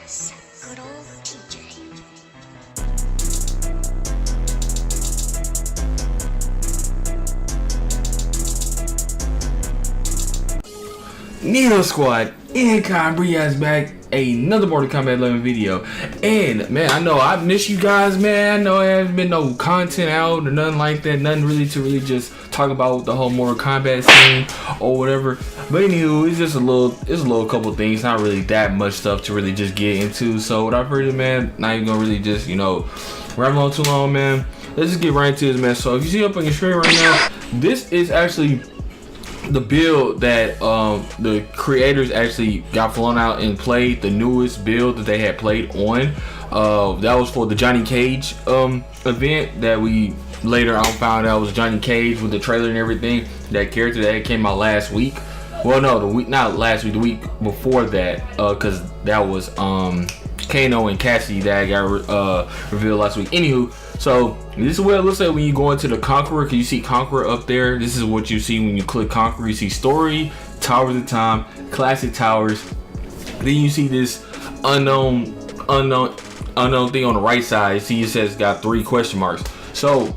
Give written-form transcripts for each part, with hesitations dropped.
boss, good old TJ. Neo Squad and Kombat back, another Mortal Kombat 11 video. And man, I know I miss you guys, man. I know there hasn't been no content out or nothing like that, nothing really to really just talk about the whole Mortal Kombat scene or whatever. But anywho, it's just a little couple things, not really that much stuff to really just get into. So without further ado, man, not even gonna really just, you know, ramble on too long, man. Let's just get right into this, man. So if you see up on your screen right now, this is actually the build that the creators actually got flown out and played, the newest build that they had played on. That was for the Johnny Cage event that we later on found out was Johnny Cage with the trailer and everything. That character that came out last week. Well, no, the week, not last week, the week before that, because that was Kano and Cassie that got revealed last week. Anywho, so this is what it looks like when you go into the Conqueror. Can you see Conqueror up there? This is what you see when you click Conqueror. You see Story, Towers of Time, Classic Towers. Then you see this unknown thing on the right side. You see it says it's got 3 question marks. So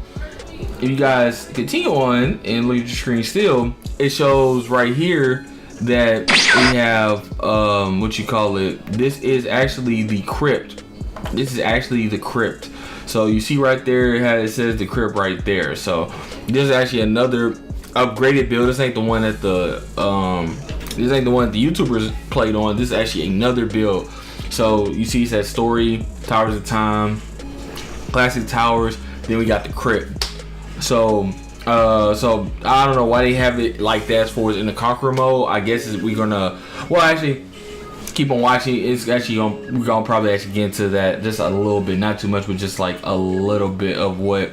if you guys continue on and look at your screen still, it shows right here that we have what you call it. This is actually the Crypt. This is actually the Crypt. So you see right there it says the Crypt right there. So this is actually another upgraded build. This ain't the one that the YouTubers played on. This is actually another build. So you see it says Story, Towers of Time, Classic Towers, then we got the Crypt. So so I don't know why they have it like that as far as in the Conqueror mode. I guess we're gonna, well, actually keep on watching. It's actually we're gonna probably actually get into that just a little bit, not too much, but just like a little bit of what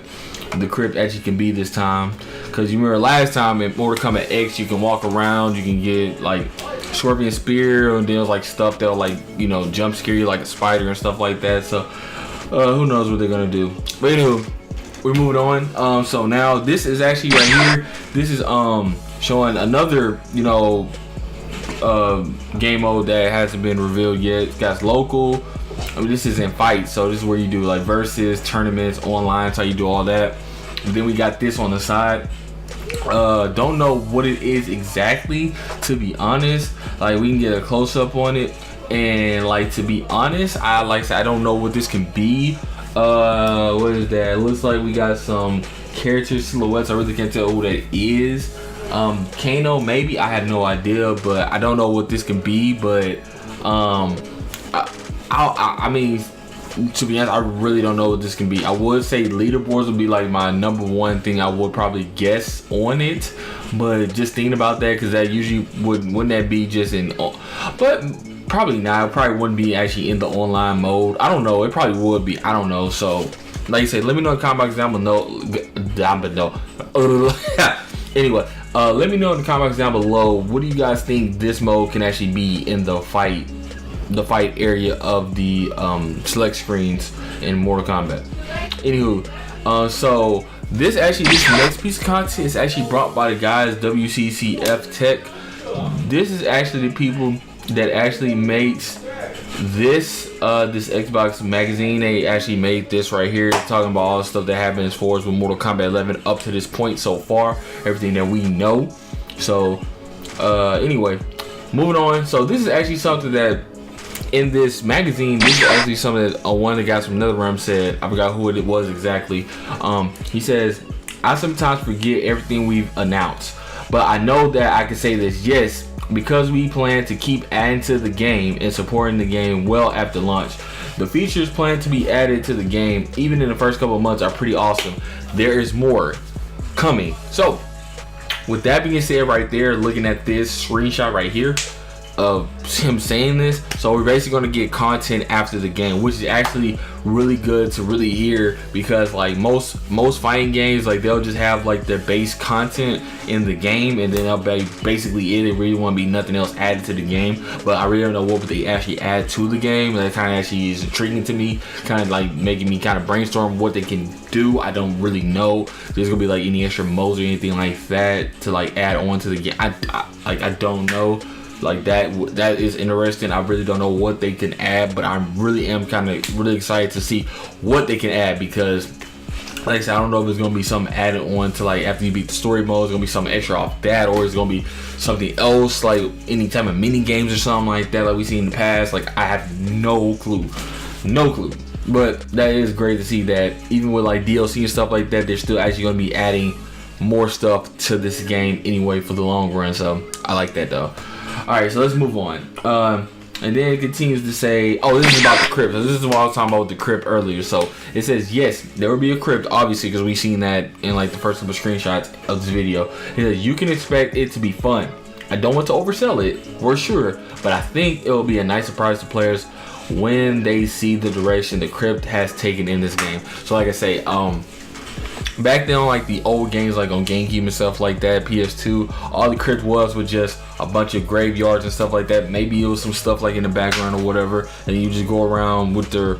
the Crypt actually can be this time. Because you remember last time in Mortal Kombat X, you can walk around, you can get like Scorpion Spear, and then there's like stuff that'll like, you know, jump scare you like a spider and stuff like that. So who knows what they're gonna do. But anyway, we're moving on. So now this is actually right here. This is showing another, you know, game mode that hasn't been revealed yet. It's got local. I mean, this is in fight, so this is where you do like versus, tournaments, online. That's how you do all that. And then we got this on the side. Don't know what it is exactly, to be honest. Like, we can get a close-up on it, and like, to be honest, I don't know what this can be. What is that? It looks like we got some character silhouettes. I really can't tell who that is. Kano, maybe. I have no idea, but I don't know what this can be. But I mean, to be honest, I really don't know what this can be. I would say leaderboards would be like my #1 thing I would probably guess on it, but just thinking about that, because that usually wouldn't that be just in, but probably not. It probably wouldn't be actually in the online mode. I don't know. It probably would be. I don't know. So like I said, let me know in the comment box down below. Anyway, let me know in the comments down below, what do you guys think this mode can actually be in the fight area of the select screens in Mortal Kombat. Anywho, so this next piece of content is actually brought by the guys WCCF Tech. This is actually the people that actually makes this this Xbox magazine. They actually made this right here, talking about all the stuff that happened as far as with Mortal Kombat 11 up to this point so far, everything that we know. So anyway, moving on. So this is actually something that in this magazine, this is actually something that one of the guys from NetherRealm said. I forgot who it was exactly. He says, I sometimes forget everything we've announced, but I know that I can say this, yes, because we plan to keep adding to the game and supporting the game well after launch. The features planned to be added to the game, even in the first couple of months, are pretty awesome. There is more coming. So with that being said right there, looking at this screenshot right here of him saying this, so we're basically going to get content after the game, which is actually really good to really hear, because like most fighting games, like they'll just have like their base content in the game, and then that'll be basically it. It really won't be nothing else added to the game. But I really don't know what they actually add to the game. That kind of actually is intriguing to me, kind of like making me kind of brainstorm what they can do. I don't really know if there's gonna be like any extra modes or anything like that to like add on to the game. I don't know. Like that is interesting. I really don't know what they can add, but I really am kind of really excited to see what they can add, because like I said, I don't know if it's gonna be something added on to like after you beat the story mode, it's gonna be something extra off that, or it's gonna be something else like any type of mini games or something like that, like we seen in the past. Like I have no clue. But that is great to see that even with like DLC and stuff like that, they're still actually gonna be adding more stuff to this game anyway for the long run. So I like that though. Alright, so let's move on. And then it continues to say, oh, this is about the Crypt. So this is what I was talking about with the Crypt earlier. So it says, yes, there will be a Crypt, obviously, because we've seen that in like the first couple screenshots of this video. It says, you can expect it to be fun. I don't want to oversell it, for sure, but I think it will be a nice surprise to players when they see the direction the Crypt has taken in this game. So like I say, back then, like the old games, like on GameCube and stuff like that, PS2, all the Crypt was just a bunch of graveyards and stuff like that. Maybe it was some stuff like in the background or whatever, and you just go around with their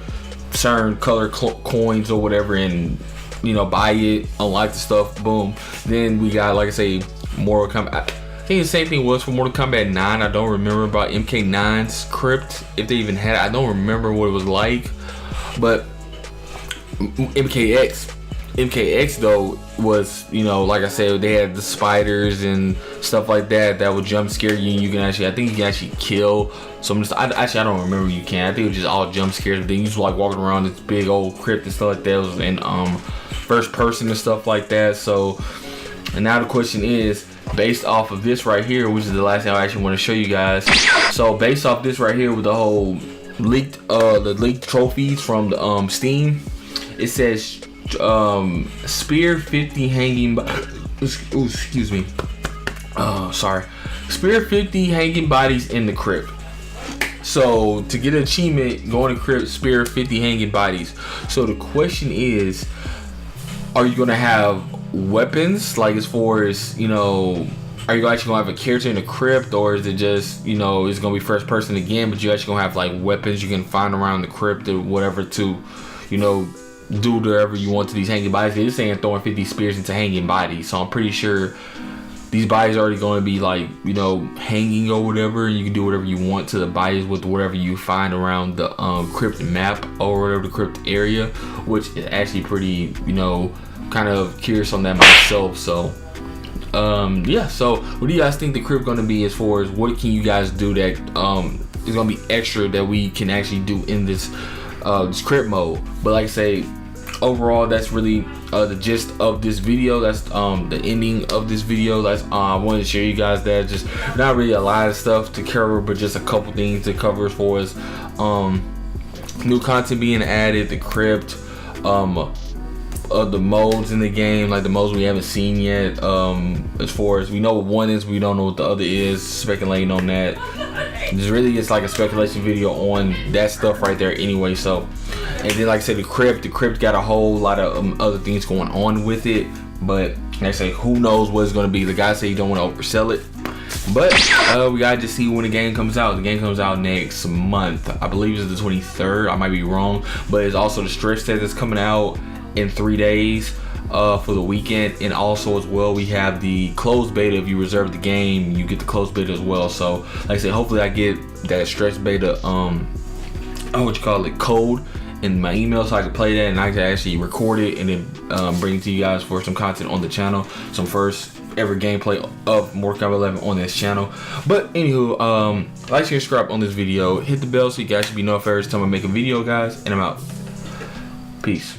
certain color coins or whatever, and you know, buy it, unlock the stuff, boom. Then we got, like I say, Mortal Kombat. I think the same thing was for Mortal Kombat 9. I don't remember about MK9's Crypt, if they even had it. I don't remember what it was like, but MKX though was, you know, like I said, they had the spiders and stuff like that would jump scare you, and you can actually, I think you can actually kill some of the I don't remember you can. I think it was just all jump scares, but then you just like walking around this big old Crypt and stuff like that. It was in first person and stuff like that. So, and now the question is, based off of this right here, which is the last thing I actually want to show you guys. So based off this right here with the whole leaked the leaked trophies from the Steam, it says Spear 50 hanging excuse me. Sorry. Spear 50 hanging bodies in the Crypt. So to get an achievement, go in the Crypt, spear 50 hanging bodies. So the question is, are you gonna have weapons, like as far as, you know, are you actually gonna have a character in the Crypt, or is it just, you know, it's gonna be first person again, but you actually gonna have like weapons you can find around the Crypt or whatever to, you know, do whatever you want to these hanging bodies. They're saying throwing 50 spears into hanging bodies, so I'm pretty sure these bodies are already going to be like, you know, hanging or whatever. You can do whatever you want to the bodies with whatever you find around the Crypt map or whatever, the Crypt area, which is actually pretty, you know, kind of curious on that myself. So yeah, so what do you guys think the Crypt going to be, as far as what can you guys do that is going to be extra that we can actually do in this this Crypt mode? But like I say, overall, that's really the gist of this video. That's the ending of this video. That's I wanted to share you guys that. Just not really a lot of stuff to cover, but just a couple things to cover as far as new content being added, the Crypt, the modes in the game, like the modes we haven't seen yet. As far as we know what one is, we don't know what the other is. Speculating on that. This really is like a speculation video on that stuff right there anyway. So, and then like I said, the Crypt got a whole lot of other things going on with it, but like I say, who knows what it's going to be. The guy said you don't want to oversell it, but we gotta just see when the game comes out. The game comes out next month, I believe it's the 23rd. I might be wrong, but it's also the stretch test that's coming out in 3 days for the weekend. And also as well, we have the closed beta. If you reserve the game, you get the closed beta as well. So like I said, hopefully I get that stretch beta code in my email, so I can play that and I can actually record it and then bring it to you guys for some content on the channel, some first ever gameplay of Mortal Kombat 11 on this channel. But anywho, like, share, subscribe on this video, hit the bell so you guys should be notified every time I make a video, guys, and I'm out. Peace.